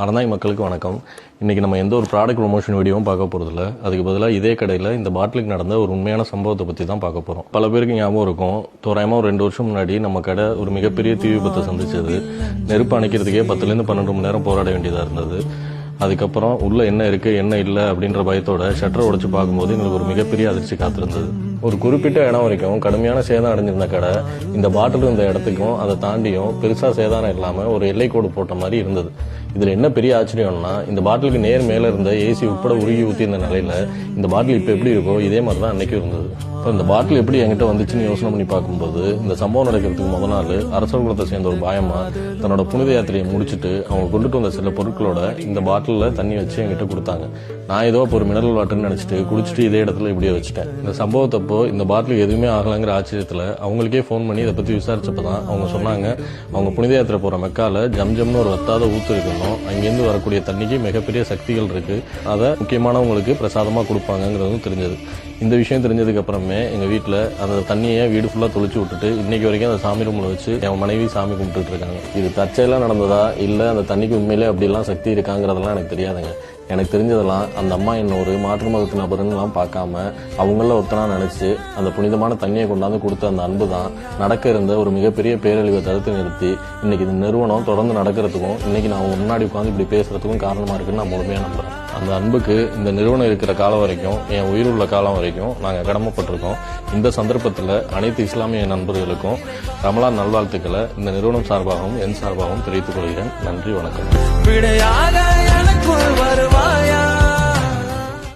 அறந்தாய் மக்களுக்கு வணக்கம். இன்றைக்கி நம்ம எந்த ஒரு ப்ராடக்ட் ப்ரொமோஷன் வீடியோவும் பார்க்க போகிறதில்ல. அதுக்கு பதிலாக இதே கடையில் இந்த பாட்டிலுக்கு நடந்த ஒரு உண்மையான சம்பவத்தை பற்றி தான் பார்க்க போகிறோம். பல பேருக்கு ஞாபகம் இருக்கும், தோராயமாக ஒரு 2 வருஷம் முன்னாடி நம்ம கடை ஒரு மிகப்பெரிய தீ விபத்தை சந்திச்சது. நெருப்பு அணைக்கிறதுக்கே 10லேருந்து 12 மணி நேரம் போராட வேண்டியதாக இருந்தது. அதுக்கப்புறம் உள்ள என்ன இருக்குது என்ன இல்லை அப்படின்ற பயத்தோட ஷட்டரை உடைச்சு பார்க்கும்போது எங்களுக்கு ஒரு மிகப்பெரிய அதிர்ச்சி காத்திருந்தது. ஒரு குறிப்பிட்ட இடம் வரைக்கும் கடுமையான சேதம் அடைஞ்சிருந்த கடை இந்த பாட்டில் இருந்த இடத்துக்கும் அதை தாண்டியும் பெருசாக சேதாரம் இல்லாமல் ஒரு எல்லைக்கோடு போட்ட மாதிரி இருந்தது. இதில் என்ன பெரிய ஆச்சரியம்னா, இந்த பாட்டிலுக்கு நேர் மேலே இருந்த ஏசி உட்பட உருகி ஊற்றி இருந்த நிலையில் இந்த பாட்டில் இப்போ எப்படி இருக்கோ இதே மாதிரி தான் அன்னைக்கு இருந்தது. இப்போ இந்த பாட்டில் எப்படி என்கிட்ட வந்துச்சுன்னு யோசனை பண்ணி பார்க்கும்போது, இந்த சம்பவம் நடக்கிறதுக்கு முதல் நாள் அரசர் குலத்தை சேர்ந்த ஒரு பாயமா தன்னோட புனித யாத்திரையை முடிச்சுட்டு அவங்க கொண்டுட்டு வந்த சில பொருட்களோட இந்த பாட்டிலில் தண்ணி வச்சு என்கிட்ட கொடுத்தாங்க. நான் ஏதோ ஒரு மினரல் வாட்டர்னு நினச்சிட்டு குடிச்சிட்டு இதே இடத்துல இப்படியே வச்சுட்டேன். இந்த சம்பவத்தப்போ இந்த பாட்டிலுக்கு எதுவுமே ஆகலைங்கிற ஆச்சரியத்தில் அவங்களுக்கே ஃபோன் பண்ணி இதை பற்றி விசாரிச்சப்போ தான் அவங்க சொன்னாங்க, அவங்க புனித யாத்திரை போகிற மெக்கால ஜம்ஜம்னு ஒரு வத்தாத ஊத்து இருக்கணும், அங்கேருந்து வரக்கூடிய தண்ணிக்கு மிகப்பெரிய சக்திகள் இருக்கு, அதை முக்கியமானவங்களுக்கு பிரசாதமாக கொடுப்பாங்கிறதும் தெரிஞ்சது. இந்த விஷயம் தெரிஞ்சதுக்கு அப்புறமே எங்கள் வீட்டில் அந்த தண்ணியை வீடு ஃபுல்லாக தொளிச்சு விட்டுட்டு இன்னைக்கு வரைக்கும் அந்த சாமி ரூமில் வச்சு என் மனைவி சாமி கும்பிட்டுட்டு இருக்காங்க. இது தற்செயலாக நடந்ததா இல்லை அந்த தண்ணிக்கு உண்மையிலே அப்படிலாம் சக்தி இருக்காங்கிறதெல்லாம் எனக்கு தெரியாதுங்க. எனக்கு தெரிஞ்சதெல்லாம் அந்த அம்மா என்ன ஒரு மாற்று மதத்து நபருன்னெலாம் பார்க்காம அவங்கள ஒருத்தனா நினச்சி அந்த புனிதமான தண்ணியை கொண்டாந்து கொடுத்த அந்த அன்பு தான் நடக்க இருந்த ஒரு மிகப்பெரிய பேரழிவை தடுத்து நிறுத்தி இன்னைக்கு இந்த நிறுவனம் தொடர்ந்து நடக்கிறதுக்கும் இன்னைக்கு நான் முன்னாடி உட்காந்து இப்படி பேசுறதுக்கும் காரணமாக இருக்குன்னு நான் முழுமையாக நம்புறேன். அந்த அன்புக்கு இந்த நிறுவனம் இருக்கிற காலம் வரைக்கும், என் உயிர் உள்ள காலம் வரைக்கும் நாங்கள் கடமைப்பட்டிருக்கோம். இந்த சந்தர்ப்பத்தில் அனைத்து இஸ்லாமிய நண்பர்களுக்கும் ரமலான் நல்வாழ்த்துக்களை இந்த நிறுவனம் சார்பாகவும் என் சார்பாகவும் தெரிவித்துக் கொள்கிறேன். நன்றி, வணக்கம்.